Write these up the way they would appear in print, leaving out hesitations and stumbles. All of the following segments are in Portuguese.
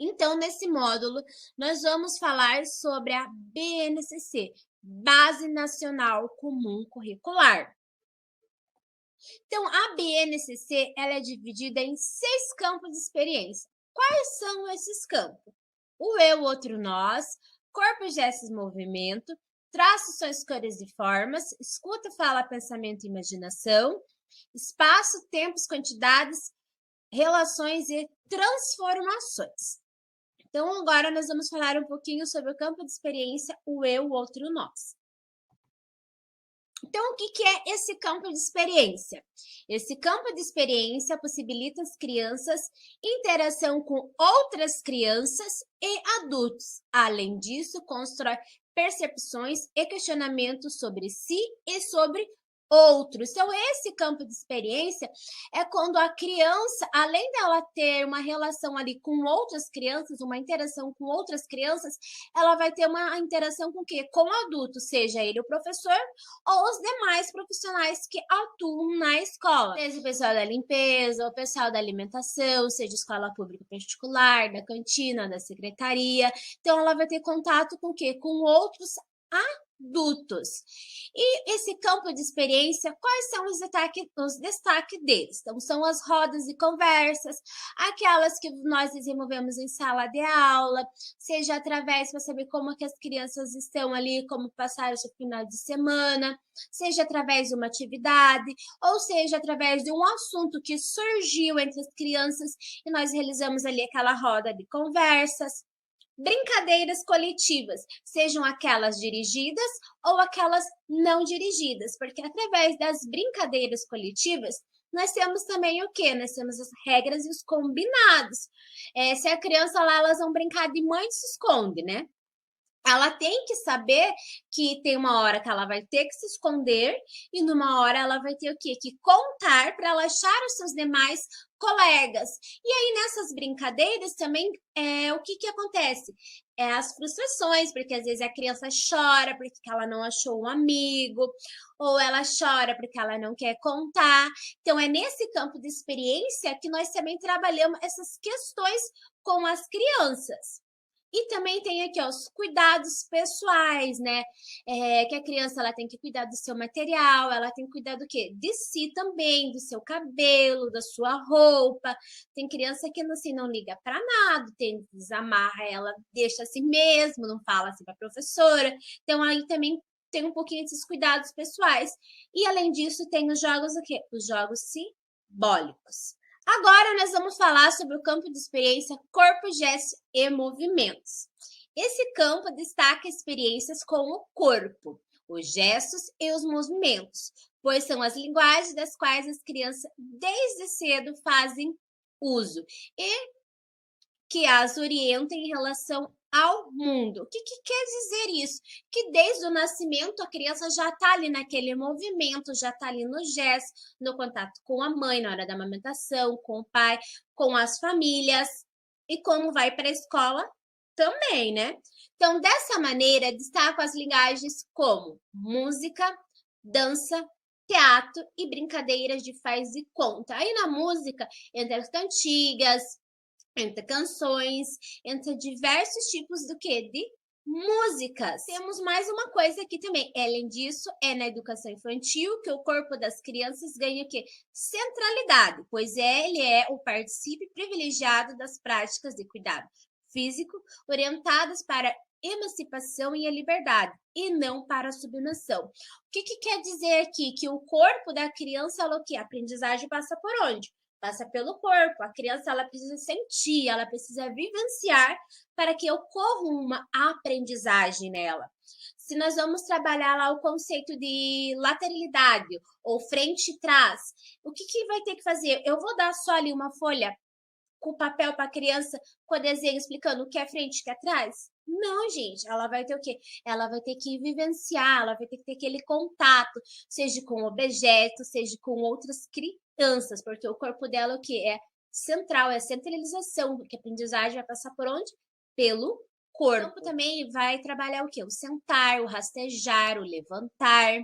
Então, nesse módulo, nós vamos falar sobre a BNCC, Base Nacional Comum Curricular. Então, a BNCC ela é dividida em 6 campos de experiência. Quais são esses campos? O eu, o outro, nós, corpo, gestos, movimento, traços, sons, cores e formas, escuta, fala, pensamento e imaginação, espaço, tempos, quantidades, relações e transformações. Então, agora nós vamos falar um pouquinho sobre o campo de experiência, o eu, o outro, o nós. Então, o que é esse campo de experiência? Esse campo de experiência possibilita às crianças interação com outras crianças e adultos. Além disso, constrói percepções e questionamentos sobre si e sobre outros. Então, esse campo de experiência é quando a criança, além dela ter uma relação ali com outras crianças, uma interação com outras crianças, ela vai ter uma interação com o quê? Com o adulto, seja ele o professor ou os demais profissionais que atuam na escola, seja o pessoal da limpeza, o pessoal da alimentação, seja escola pública particular, da cantina, da secretaria. Então, ela vai ter contato com o quê? Com outros adultos. E esse campo de experiência, quais são os destaques deles? Então, são as rodas de conversas, aquelas que nós desenvolvemos em sala de aula, seja através para saber como que as crianças estão ali, como passaram o seu final de semana, seja através de uma atividade, ou seja através de um assunto que surgiu entre as crianças e nós realizamos ali aquela roda de conversas. Brincadeiras coletivas, sejam aquelas dirigidas ou aquelas não dirigidas, porque através das brincadeiras coletivas, nós temos também o quê? Nós temos as regras e os combinados. Se a criança lá, elas vão brincar de mãe se esconde, né? Ela tem que saber que tem uma hora que ela vai ter que se esconder e numa hora ela vai ter o quê? Que contar para ela achar os seus demais colegas. E aí nessas brincadeiras também o que acontece? As frustrações, porque às vezes a criança chora porque ela não achou um amigo, ou ela chora porque ela não quer contar. Então é nesse campo de experiência que nós também trabalhamos essas questões com as crianças. E também tem aqui ó, os cuidados pessoais, né? Que a criança ela tem que cuidar do seu material, ela tem que cuidar do quê? De si também, do seu cabelo, da sua roupa. Tem criança que assim, não liga para nada, tem desamarra ela, deixa assim mesmo, não fala assim para a professora. Então aí também tem um pouquinho desses cuidados pessoais. E além disso, tem os jogos o quê? Os jogos simbólicos. Agora nós vamos falar sobre o campo de experiência corpo, gestos e movimentos. Esse campo destaca experiências com o corpo, os gestos e os movimentos, pois são as linguagens das quais as crianças desde cedo fazem uso e que as orientam em relação ao mundo. O que quer dizer isso? Que desde o nascimento a criança já está ali naquele movimento, já está ali no gesto, no contato com a mãe na hora da amamentação, com o pai, com as famílias e como vai para a escola também, né? Então, dessa maneira, destaco as linguagens como música, dança, teatro e brincadeiras de faz e conta. Aí na música, entre as cantigas, entre canções, entre diversos tipos do que? De músicas. Temos mais uma coisa aqui também. Além disso, é na educação infantil que o corpo das crianças ganha o quê? Centralidade, pois ele é o participe privilegiado das práticas de cuidado físico orientadas para a emancipação e a liberdade, e não para a submissão. O que quer dizer aqui? Que o corpo da criança, o que? A aprendizagem passa por onde? Passa pelo corpo. A criança ela precisa sentir, ela precisa vivenciar para que ocorra uma aprendizagem nela. Se nós vamos trabalhar lá o conceito de lateralidade ou frente e trás, o que vai ter que fazer? Eu vou dar só ali uma folha com papel para a criança com desenho explicando o que é frente e o que é trás? Não, gente, ela vai ter o quê? Ela vai ter que vivenciar, ela vai ter que ter aquele contato, seja com objetos, seja com outras crianças, porque o corpo dela o quê? É central, é centralização, porque a aprendizagem vai passar por onde? Pelo corpo. O corpo também vai trabalhar o quê? O sentar, o rastejar, o levantar.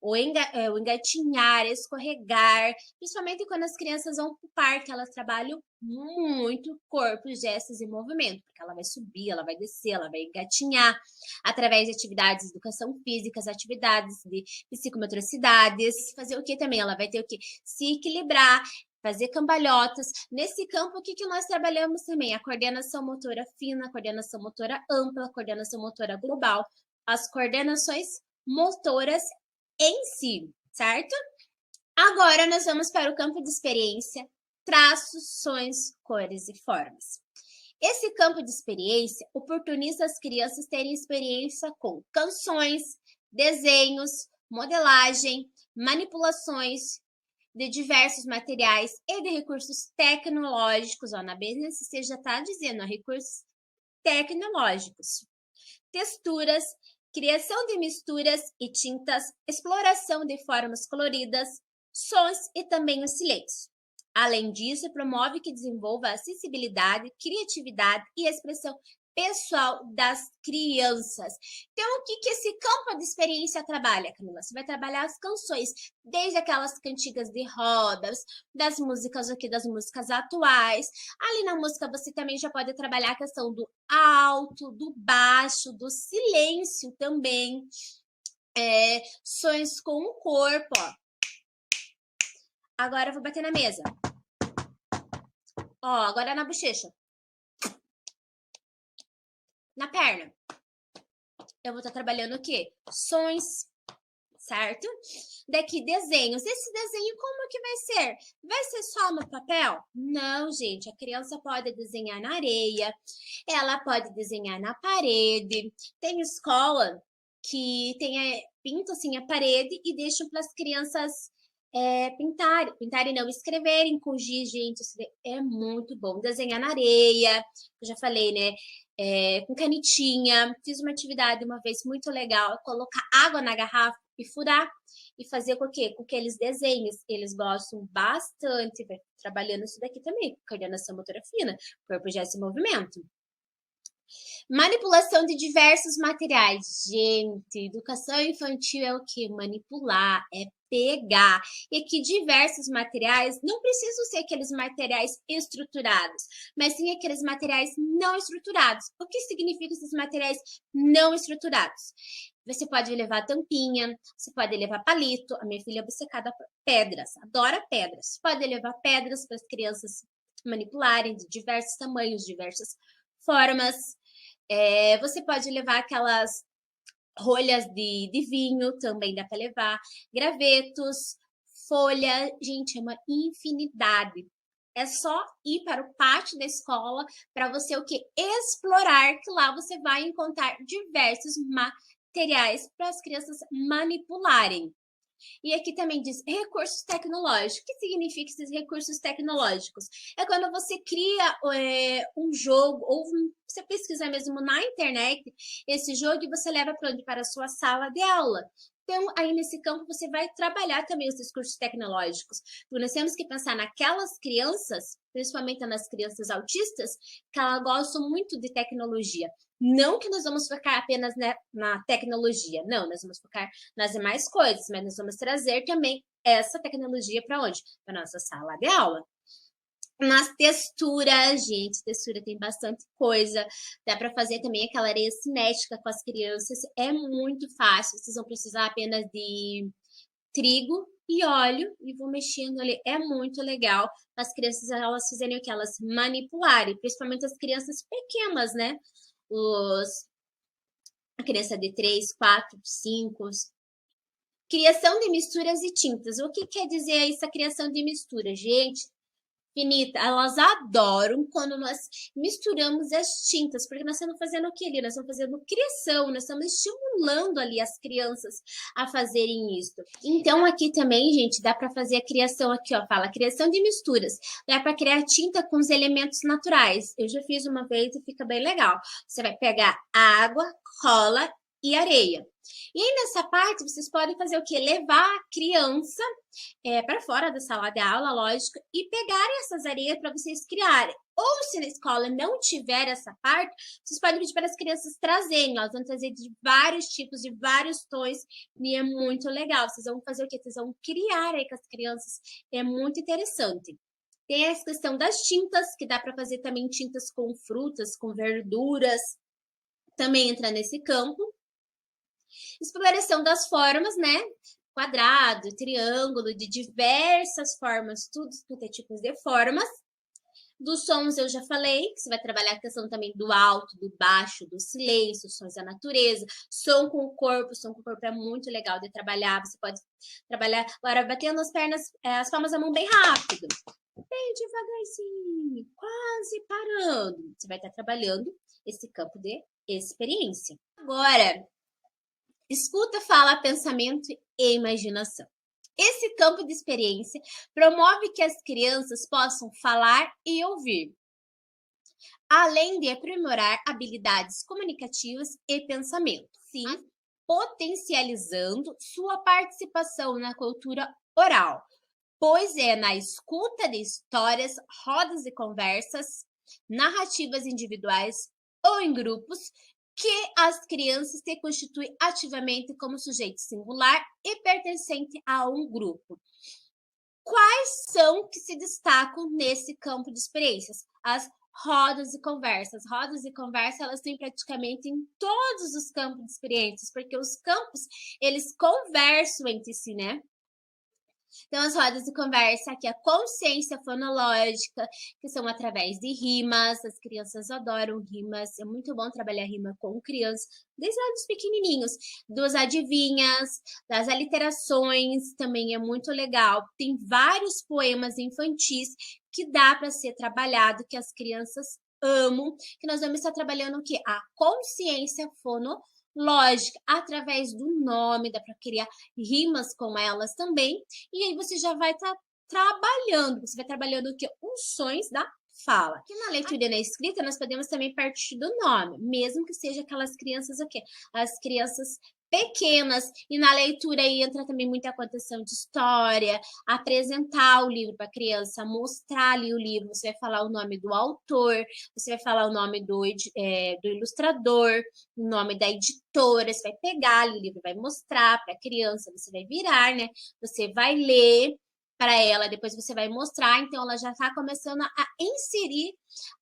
o engatinhar, escorregar, principalmente quando as crianças vão para o parque, elas trabalham muito corpo, gestos e movimento, porque ela vai subir, ela vai descer, ela vai engatinhar, através de atividades de educação física, atividades de psicomotricidades, fazer o que também? Ela vai ter o que? Se equilibrar, fazer cambalhotas. Nesse campo, o que nós trabalhamos também? A coordenação motora fina, a coordenação motora ampla, a coordenação motora global, as coordenações motoras em si, certo? Agora nós vamos para o campo de experiência, traços, sons, cores e formas. Esse campo de experiência oportuniza as crianças terem experiência com canções, desenhos, modelagem, manipulações de diversos materiais e de recursos tecnológicos. Ó, na BNCC já está dizendo, ó, recursos tecnológicos. Texturas, criação de misturas e tintas, exploração de formas coloridas, sons e também o silêncio. Além disso, promove que desenvolva a sensibilidade, criatividade e expressão pessoal das crianças. Então, o que esse campo de experiência trabalha, Camila? Você vai trabalhar as canções, desde aquelas cantigas de rodas, das músicas aqui, das músicas atuais. Ali na música você também já pode trabalhar a questão do alto, do baixo, do silêncio também. Sons com o corpo, ó. Agora eu vou bater na mesa. Ó, agora na bochecha. Na perna. Eu vou estar trabalhando o quê? Sons, certo? Daqui, desenhos. Esse desenho como que vai ser? Vai ser só no papel? Não, gente. A criança pode desenhar na areia. Ela pode desenhar na parede. Tem escola que pinta assim a parede e deixam para as crianças pintarem não, escreverem com giz, gente, isso é muito bom. Desenhar na areia, eu já falei, né? Com canetinha. Fiz uma atividade uma vez muito legal, colocar água na garrafa e furar e fazer com o quê? Com aqueles desenhos. Eles gostam bastante, vai trabalhando isso daqui também, coordenação motora fina, corpo, gesto e movimento. Manipulação de diversos materiais. Gente, educação infantil é o que? Manipular, é pegar. E aqui diversos materiais, não precisam ser aqueles materiais estruturados, mas sim aqueles materiais não estruturados. O que significa esses materiais não estruturados? Você pode levar tampinha, você pode levar palito. A minha filha é obcecada por pedras, adora pedras. Você pode levar pedras para as crianças manipularem de diversos tamanhos, diversas formas. Você pode levar aquelas rolhas de vinho, também dá para levar, gravetos, folha, gente, é uma infinidade. É só ir para o pátio da escola para você o que? Explorar, que lá você vai encontrar diversos materiais para as crianças manipularem. E aqui também diz recursos tecnológicos. O que significa esses recursos tecnológicos? É quando você cria um jogo, ou você pesquisa mesmo na internet esse jogo e você leva para onde? Para a sua sala de aula. Então, aí nesse campo você vai trabalhar também esses cursos tecnológicos. Porque nós temos que pensar naquelas crianças, principalmente nas crianças autistas, que elas gostam muito de tecnologia. Não que nós vamos focar apenas na tecnologia, não, nós vamos focar nas demais coisas, mas nós vamos trazer também essa tecnologia para onde? Para nossa sala de aula. Nas texturas, gente, textura tem bastante coisa. Dá para fazer também aquela areia cinética com as crianças. É muito fácil. Vocês vão precisar apenas de trigo e óleo e vou mexendo ali. É muito legal as crianças, elas fazerem o que? Elas manipularem, principalmente as crianças pequenas, né? A criança de 3, 4, 5. Criação de misturas e tintas. O que quer dizer essa criação de mistura, gente? Finita, elas adoram quando nós misturamos as tintas, porque nós estamos fazendo o que ali? Nós estamos fazendo criação, nós estamos estimulando ali as crianças a fazerem isso. Então, aqui também, gente, dá para fazer a criação aqui, ó, fala criação de misturas. Dá para criar tinta com os elementos naturais. Eu já fiz uma vez e fica bem legal. Você vai pegar água, cola e areia. E aí, nessa parte, vocês podem fazer o quê? Levar a criança para fora da sala de aula, lógico, e pegarem essas areias para vocês criarem. Ou se na escola não tiver essa parte, vocês podem pedir para as crianças trazerem. Elas vão trazer de vários tipos, de vários tons, e é muito legal. Vocês vão fazer o quê? Vocês vão criar aí com as crianças, é muito interessante. Tem essa questão das tintas, que dá para fazer também tintas com frutas, com verduras, também entra nesse campo. Exploração das formas, né? Quadrado, triângulo, de diversas formas, tudo quanto é tipos de formas. Dos sons eu já falei, que você vai trabalhar a questão também do alto, do baixo, do silêncio, sons da natureza, som com o corpo é muito legal de trabalhar, você pode trabalhar, agora batendo as pernas, as palmas da mão bem rápido, bem devagarzinho, quase parando, você vai estar trabalhando esse campo de experiência. Agora, escuta, fala, pensamento e imaginação. Esse campo de experiência promove que as crianças possam falar e ouvir, além de aprimorar habilidades comunicativas e pensamento, sim, potencializando sua participação na cultura oral, pois é na escuta de histórias, rodas de conversas, narrativas individuais ou em grupos que as crianças se constituem ativamente como sujeito singular e pertencente a um grupo. Quais são que se destacam nesse campo de experiências? As rodas de conversa. As rodas de conversa, elas têm praticamente em todos os campos de experiências, porque os campos, eles conversam entre si, né? Então, as rodas de conversa, aqui a consciência fonológica, que são através de rimas, as crianças adoram rimas, é muito bom trabalhar rima com crianças, desde lá dos pequenininhos, dos adivinhas, das aliterações, também é muito legal. Tem vários poemas infantis que dá para ser trabalhado, que as crianças amam, que nós vamos estar trabalhando o quê? A consciência fonológica. Lógica, através do nome, dá para criar rimas com elas também. E aí você já vai estar trabalhando. Você vai trabalhando o quê? Os sons da fala. Aqui na leitura e na escrita, nós podemos também partir do nome, mesmo que seja aquelas crianças o quê? As crianças pequenas. E na leitura aí entra também muita contação de história, apresentar o livro para a criança, mostrar ali o livro, você vai falar o nome do autor, você vai falar o nome do ilustrador, o nome da editora, você vai pegar ali o livro, vai mostrar para a criança, você vai virar, né? Você vai ler para ela, depois você vai mostrar, então ela já está começando a inserir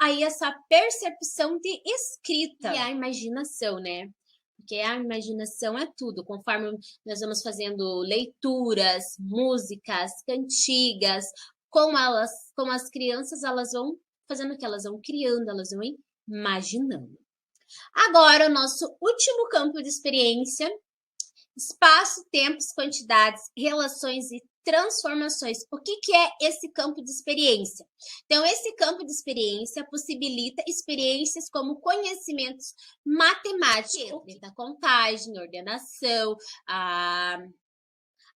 aí essa percepção de escrita e a imaginação, né? Porque a imaginação é tudo, conforme nós vamos fazendo leituras, músicas, cantigas, com as crianças, elas vão fazendo o que? Elas vão criando, elas vão imaginando. Agora, o nosso último campo de experiência, espaço, tempos, quantidades, relações e transformações. O que é esse campo de experiência? Então, esse campo de experiência possibilita experiências como conhecimentos matemáticos, da contagem, ordenação, a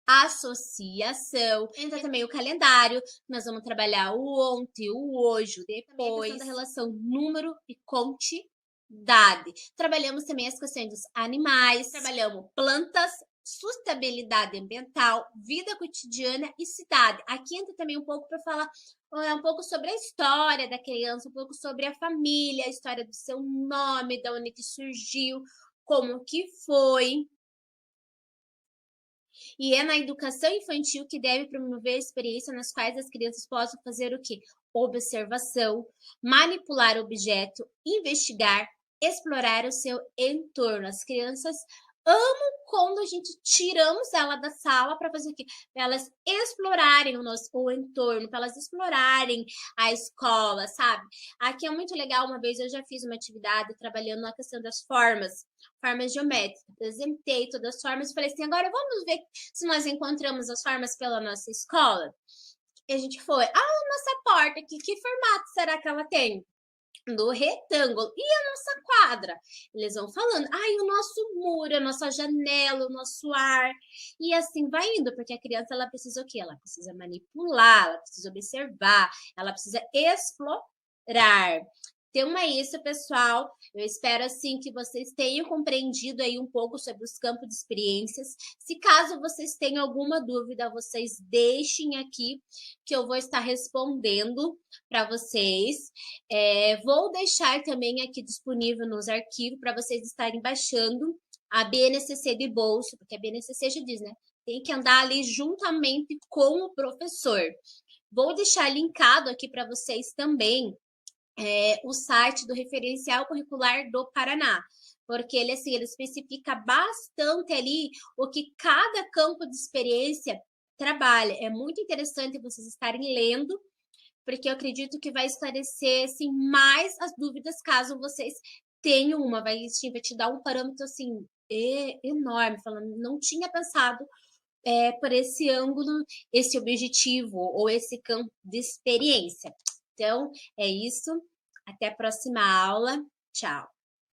associação. Entra também o calendário, nós vamos trabalhar o ontem, o hoje, o depois, da relação número e quantidade. Trabalhamos também as questões dos animais, trabalhamos plantas, sustentabilidade ambiental, vida cotidiana e cidade. Aqui entra também um pouco para falar um pouco sobre a história da criança, um pouco sobre a família, a história do seu nome, da onde que surgiu, como que foi. E é na educação infantil que deve promover experiências nas quais as crianças possam fazer o quê? Observação, manipular objeto, investigar, explorar o seu entorno. As crianças amam quando a gente tiramos ela da sala para fazer o quê? Para elas explorarem o entorno, para elas explorarem a escola, sabe? Aqui é muito legal, uma vez eu já fiz uma atividade trabalhando na questão das formas geométricas. Apresentei todas as formas e falei assim, agora vamos ver se nós encontramos as formas pela nossa escola. E a gente foi, nossa porta aqui, que formato será que ela tem? Do retângulo. E a nossa quadra? Eles vão falando, o nosso muro, a nossa janela, o nosso ar. E assim vai indo, porque a criança, ela precisa o quê? Ela precisa manipular, ela precisa observar, ela precisa explorar. Então é isso, pessoal. Eu espero assim que vocês tenham compreendido aí um pouco sobre os campos de experiências. Se caso vocês tenham alguma dúvida, vocês deixem aqui que eu vou estar respondendo para vocês. Vou deixar também aqui disponível nos arquivos para vocês estarem baixando a BNCC de bolso, porque a BNCC já diz, né? Tem que andar ali juntamente com o professor. Vou deixar linkado aqui para vocês também o site do Referencial Curricular do Paraná, porque ele, assim, ele especifica bastante ali o que cada campo de experiência trabalha. É muito interessante vocês estarem lendo, porque eu acredito que vai esclarecer, assim, mais as dúvidas caso vocês tenham uma. Vai te dar um parâmetro, assim, enorme, falando, não tinha pensado por esse ângulo, esse objetivo ou esse campo de experiência. Então, é isso. Até a próxima aula. Tchau.